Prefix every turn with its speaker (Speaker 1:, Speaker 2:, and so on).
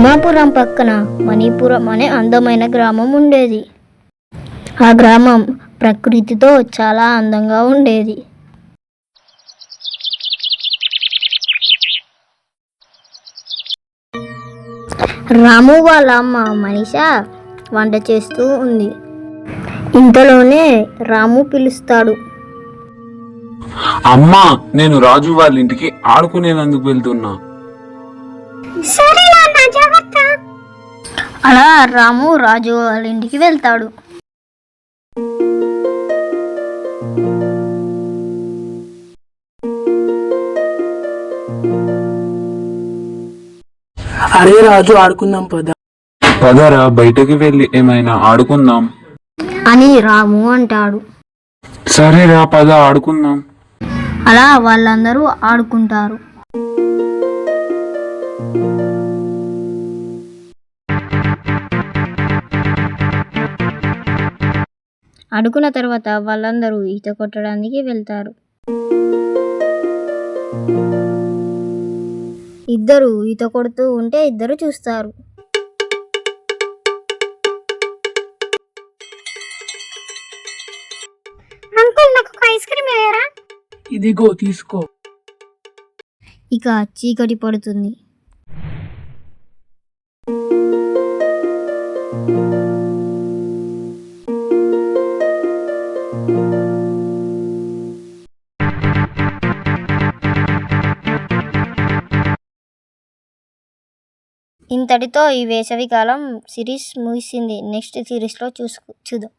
Speaker 1: తిమ్మాపురం పక్కన మణిపురం అనే అందమైన గ్రామం ఉండేది. ఆ గ్రామం ప్రకృతితో చాలా అందంగా ఉండేది. రాము వాళ్ళ అమ్మ మనిష వంట చేస్తూ ఉంది. ఇంతలోనే రాము పిలుస్తాడు.
Speaker 2: అమ్మా, నేను రాజు వాళ్ళ ఇంటికి ఆడుకునేందుకు వెళ్తున్నా.
Speaker 1: అలా రాము రాజు వాళ్ళ ఇంటికి వెళ్తాడు.
Speaker 3: అరే రాజు, ఆడుకుందాం పద.
Speaker 2: పదరా, బయటకు వెళ్ళి ఏమైనా ఆడుకుందాం
Speaker 1: అని రాము అంటాడు.
Speaker 2: సరేరా, పద ఆడుకుందాం.
Speaker 1: అలా వాళ్ళందరూ ఆడుకుంటారు. ఆడుకున్న తర్వాత వాళ్ళందరూ ఈత కొట్టడానికి వెళ్తారు. ఇద్దరు ఈత కొడుతూ ఉంటే ఇద్దరు చూస్తారు. అంకుల్, నాకు ఒక ఐస్ క్రీమ్ వేయరా?
Speaker 3: ఇదిగో తీసుకో.
Speaker 1: ఇక చీకటి పడుతుంది. ఇంతటితో ఈ వేసవికాలం సిరీస్ ముగిసింది. నెక్స్ట్ సిరీస్లో చూద్దాం.